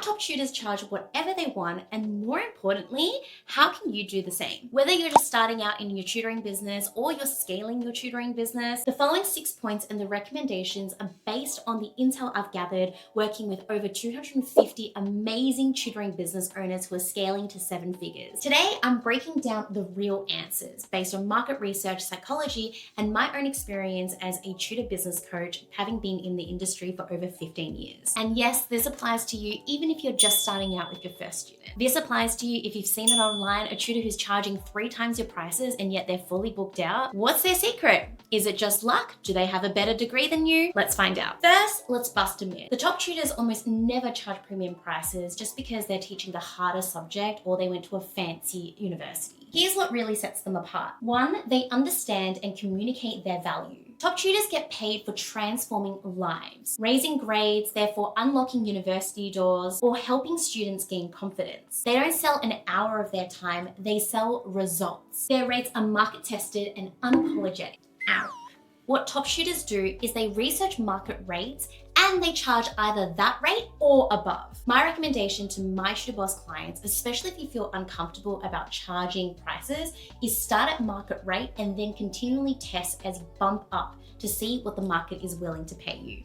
top tutors charge whatever they want, and more importantly, how can you do the same? Whether you're just starting out in your tutoring business or you're scaling your tutoring business, the following 6 points and the recommendations are based on the intel I've gathered working with over 250 amazing tutoring business owners who are scaling to 7 figures. Today, I'm breaking down the real answers based on market research, psychology, and my own experience as a tutor business coach, having been in the industry for over 15 years. And yes, this applies to you even if you're just starting out with your first student. This applies to you if you've seen it online, a tutor who's charging 3 times your prices and yet they're fully booked out. What's their secret? Is it just luck? Do they have a better degree than you? Let's find out. First, let's bust a myth. The top tutors almost never charge premium prices just because they're teaching the harder subject or they went to a fancy university. Here's what really sets them apart. 1, they understand and communicate their value. Top tutors get paid for transforming lives, raising grades, therefore unlocking university doors, or helping students gain confidence. They don't sell an hour of their time, they sell results. Their rates are market tested and unapologetic. Ow. What top tutors do is they research market rates and they charge either that rate or above. My recommendation to my Tutor Boss clients, especially if you feel uncomfortable about charging prices, is start at market rate and then continually test as you bump up to see what the market is willing to pay you.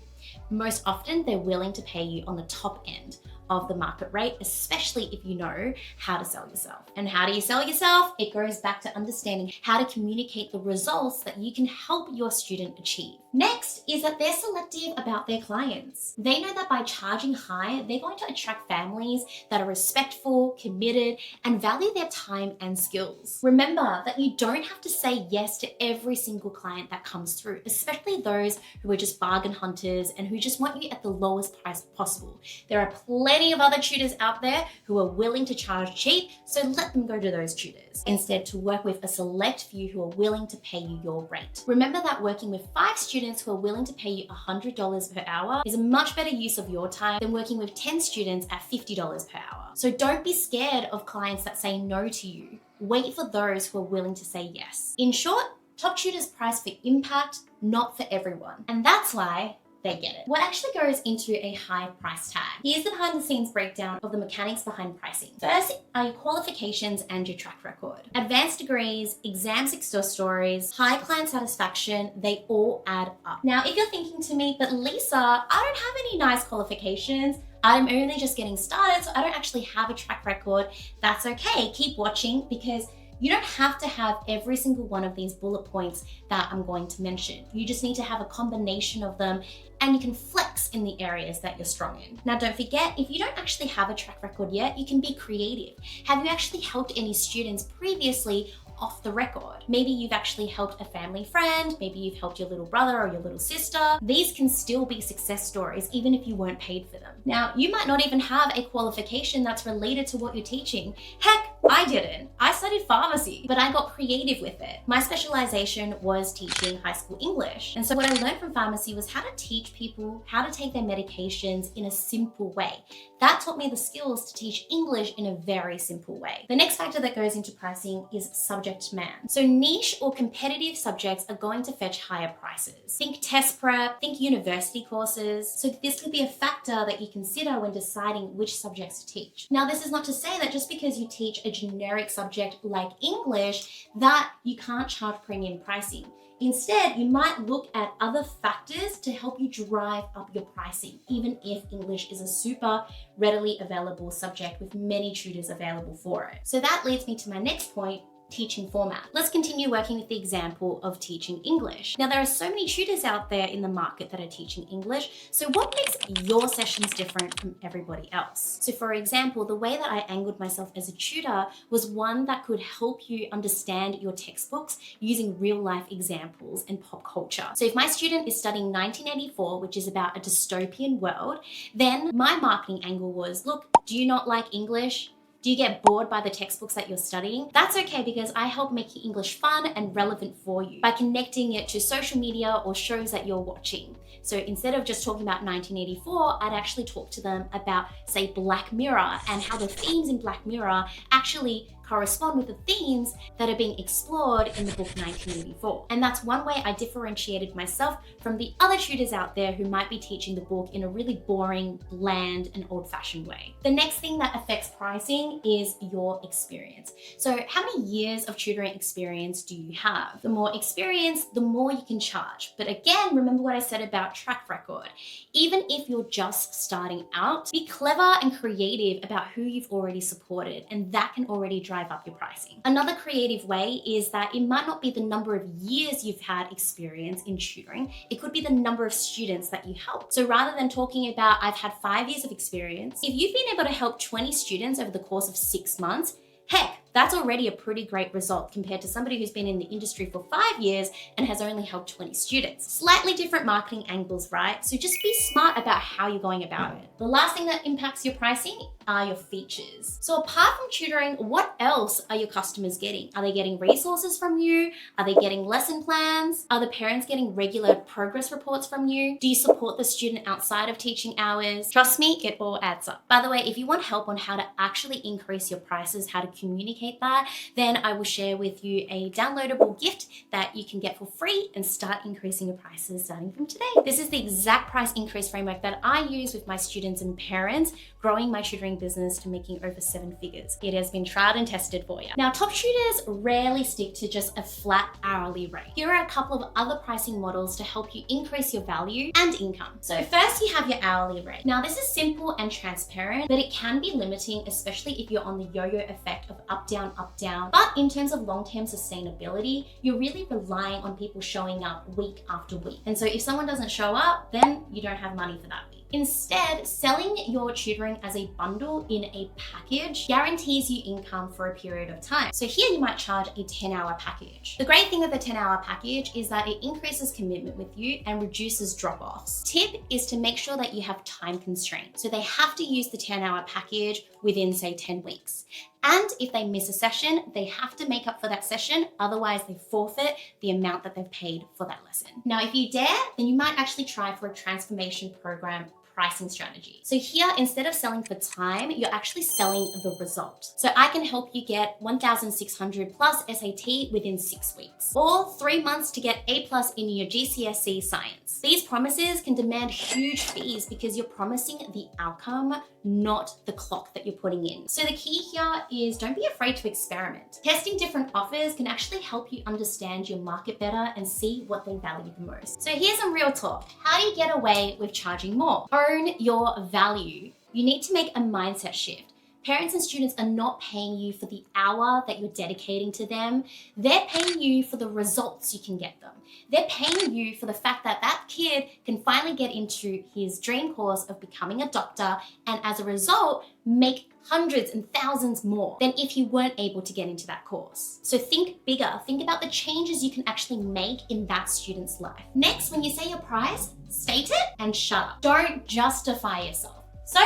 Most often, they're willing to pay you on the top end of the market rate, especially if you know how to sell yourself. And how do you sell yourself? It goes back to understanding how to communicate the results that you can help your student achieve. Next is that they're selective about their clients. They know that by charging high, they're going to attract families that are respectful, committed, and value their time and skills. Remember that you don't have to say yes to every single client that comes through, especially those who are just bargain hunters and who just want you at the lowest price possible. There are plenty of other tutors out there who are willing to charge cheap, so let them go to those tutors. Instead, to work with a select few who are willing to pay you your rate. Remember that working with 5 students who are willing to pay you $100 per hour is a much better use of your time than working with 10 students at $50 per hour. So don't be scared of clients that say no to you. Wait for those who are willing to say yes. In short, top tutors price for impact, not for everyone. And that's why they get it. What actually goes into a high price tag? Here's the behind the scenes breakdown of the mechanics behind pricing. First are your qualifications and your track record. Advanced degrees, exam success stories, high client satisfaction, they all add up. Now, if you're thinking to me, but Lisa, I don't have any nice qualifications, I'm only just getting started, so I don't actually have a track record, that's okay. Keep watching because you don't have to have every single one of these bullet points that I'm going to mention. You just need to have a combination of them and you can flex in the areas that you're strong in. Now, don't forget, if you don't actually have a track record yet, you can be creative. Have you actually helped any students previously off the record? Maybe you've actually helped a family friend, maybe you've helped your little brother or your little sister. These can still be success stories even if you weren't paid for them. Now, you might not even have a qualification that's related to what you're teaching. Heck, I didn't. I studied pharmacy, but I got creative with it. My specialization was teaching high school English. And so what I learned from pharmacy was how to teach people how to take their medications in a simple way. That taught me the skills to teach English in a very simple way. The next factor that goes into pricing is subject demand. So niche or competitive subjects are going to fetch higher prices. Think test prep, think university courses. So this could be a factor that you consider when deciding which subjects to teach. Now, this is not to say that just because you teach a generic subject like English, that you can't charge premium pricing. Instead, you might look at other factors to help you drive up your pricing, even if English is a super readily available subject with many tutors available for it. So that leads me to my next point, teaching format. Let's continue working with the example of teaching English. Now, there are so many tutors out there in the market that are teaching English. So what makes your sessions different from everybody else? So for example, the way that I angled myself as a tutor was one that could help you understand your textbooks using real life examples and pop culture. So if my student is studying 1984, which is about a dystopian world, then my marketing angle was, look, do you not like English? Do you get bored by the textbooks that you're studying? That's okay because I help make your English fun and relevant for you by connecting it to social media or shows that you're watching. So instead of just talking about 1984, I'd actually talk to them about, say, Black Mirror and how the themes in Black Mirror actually correspond with the themes that are being explored in the book 1984. And that's one way I differentiated myself from the other tutors out there who might be teaching the book in a really boring, bland, and old-fashioned way. The next thing that affects pricing is your experience. So how many years of tutoring experience do you have? The more experience, the more you can charge. But again, remember what I said about track record. Even if you're just starting out, be clever and creative about who you've already supported, and that can already drive up your pricing. Another creative way is that it might not be the number of years you've had experience in tutoring, it could be the number of students that you help. So rather than talking about, I've had 5 years of experience, if you've been able to help 20 students over the course of 6 months, heck, that's already a pretty great result compared to somebody who's been in the industry for 5 years and has only helped 20 students. Slightly different marketing angles, right? So just be smart about how you're going about it. The last thing that impacts your pricing are your features. So apart from tutoring, what else are your customers getting? Are they getting resources from you? Are they getting lesson plans? Are the parents getting regular progress reports from you? Do you support the student outside of teaching hours? Trust me, it all adds up. By the way, if you want help on how to actually increase your prices, how to communicate that, then I will share with you a downloadable gift that you can get for free and start increasing your prices starting from today. This is the exact price increase framework that I use with my students and parents, growing my tutoring business to making over 7 figures. It has been tried and tested for you. Now, top tutors rarely stick to just a flat hourly rate. Here are a couple of other pricing models to help you increase your value and income. So first, you have your hourly rate. Now, this is simple and transparent, but it can be limiting, especially if you're on the yo-yo effect of up, down, up, down. But in terms of long-term sustainability, you're really relying on people showing up week after week. And so if someone doesn't show up, then you don't have money for that week. Instead, selling your tutoring as a bundle in a package guarantees you income for a period of time. So here you might charge a 10-hour package. The great thing with the 10-hour package is that it increases commitment with you and reduces drop-offs. Tip is to make sure that you have time constraints. So they have to use the 10-hour package within, say, 10 weeks. And if they miss a session, they have to make up for that session. Otherwise, they forfeit the amount that they've paid for that lesson. Now, if you dare, then you might actually try for a transformation program pricing strategy. So here, instead of selling for time, you're actually selling the result. So I can help you get 1,600 plus SAT within 6 weeks, or 3 months to get A+ in your GCSE science. These promises can demand huge fees because you're promising the outcome, not the clock that you're putting in. So the key here is don't be afraid to experiment. Testing different offers can actually help you understand your market better and see what they value the most. So here's some real talk. How do you get away with charging more? Own your value. You need to make a mindset shift. Parents and students are not paying you for the hour that you're dedicating to them. They're paying you for the results you can get them. They're paying you for the fact that that kid can finally get into his dream course of becoming a doctor, and as a result, make hundreds and thousands more than if you weren't able to get into that course. So think bigger. Think about the changes you can actually make in that student's life. Next, when you say your price, state it and shut up. Don't justify yourself. So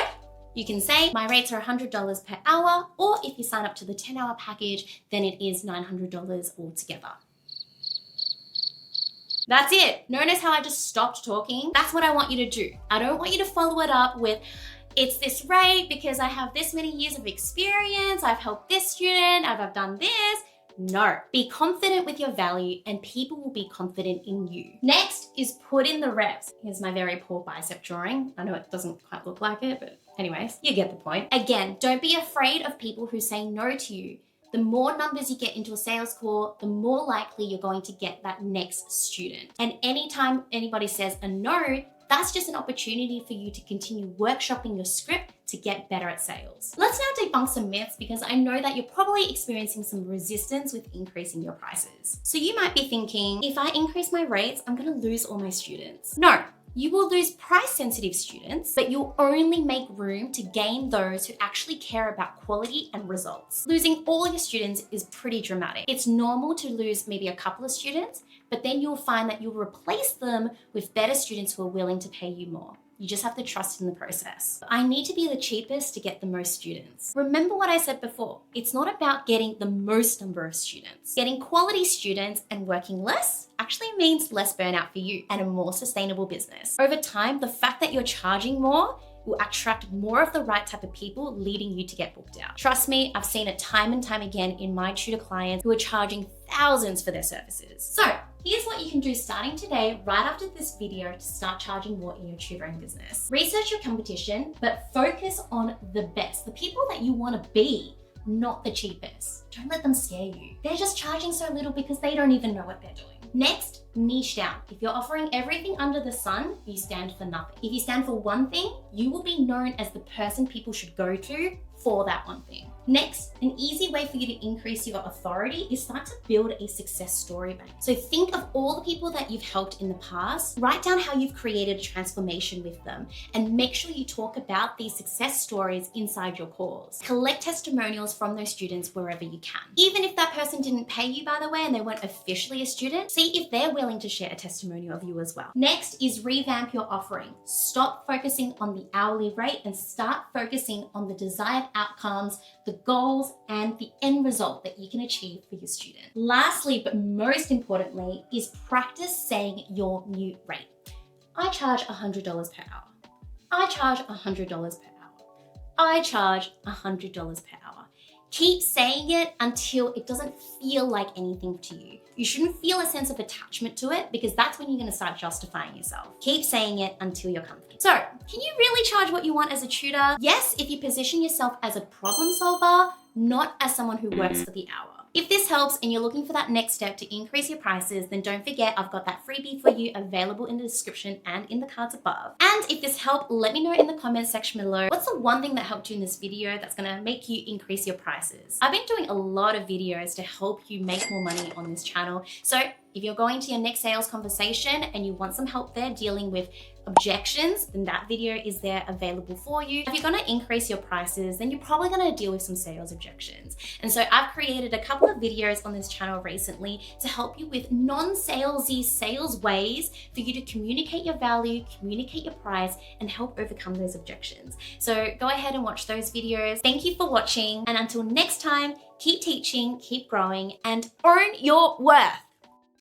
you can say, my rates are $100 per hour, or if you sign up to the 10-hour package, then it is $900 altogether. That's it. Notice how I just stopped talking? That's what I want you to do. I don't want you to follow it up with, it's this rate because I have this many years of experience, I've helped this student, I've done this. No, be confident with your value and people will be confident in you. Next is put in the reps. Here's my very poor bicep drawing. I know it doesn't quite look like it, but anyways, you get the point. Again, don't be afraid of people who say no to you. The more numbers you get into a sales call, the more likely you're going to get that next student. And anytime anybody says a no, that's just an opportunity for you to continue workshopping your script to get better at sales. Let's now debunk some myths because I know that you're probably experiencing some resistance with increasing your prices. So you might be thinking, if I increase my rates, I'm gonna lose all my students. No. You will lose price-sensitive students, but you'll only make room to gain those who actually care about quality and results. Losing all your students is pretty dramatic. It's normal to lose maybe a couple of students, but then you'll find that you'll replace them with better students who are willing to pay you more. You just have to trust in the process. I need to be the cheapest to get the most students. Remember what I said before, it's not about getting the most number of students. Getting quality students and working less actually means less burnout for you and a more sustainable business. Over time, the fact that you're charging more will attract more of the right type of people, leading you to get booked out. Trust me, I've seen it time and time again in my tutor clients who are charging thousands for their services. So here's what you can do starting today, right after this video, to start charging more in your tutoring business. Research your competition, but focus on the best, the people that you want to be, not the cheapest. Don't let them scare you. They're just charging so little because they don't even know what they're doing. Next, niche down. If you're offering everything under the sun, you stand for nothing. If you stand for one thing, you will be known as the person people should go to for that one thing. Next, an easy way for you to increase your authority is start to build a success story bank. So think of all the people that you've helped in the past, write down how you've created a transformation with them, and make sure you talk about these success stories inside your course. Collect testimonials from those students wherever you can. Even if that person didn't pay you, by the way, and they weren't officially a student, see if they're willing to share a testimonial of you as well. Next is revamp your offering. Stop focusing on the hourly rate and start focusing on the desired outcomes, the goals, and the end result that you can achieve for your student. Lastly, but most importantly, is practice saying your new rate. I charge $100 per hour. I charge $100 per hour. I charge $100 per hour. Keep saying it until it doesn't feel like anything to you. You shouldn't feel a sense of attachment to it, because that's when you're going to start justifying yourself. Keep saying it until you're comfortable. So, can you really charge what you want as a tutor? Yes, if you position yourself as a problem solver, not as someone who works for the hour. If this helps and you're looking for that next step to increase your prices, then don't forget I've got that freebie for you available in the description and in the cards above. And if this helped, let me know in the comments section below, what's the one thing that helped you in this video that's gonna make you increase your prices? I've been doing a lot of videos to help you make more money on this channel. So if you're going to your next sales conversation and you want some help there dealing with objections, then that video is there available for you. If you're gonna increase your prices, then you're probably gonna deal with some sales objections. And so I've created a couple of videos on this channel recently to help you with non-salesy sales ways for you to communicate your value, communicate your price, and help overcome those objections. So go ahead and watch those videos. Thank you for watching, and until next time, keep teaching, keep growing, and own your worth.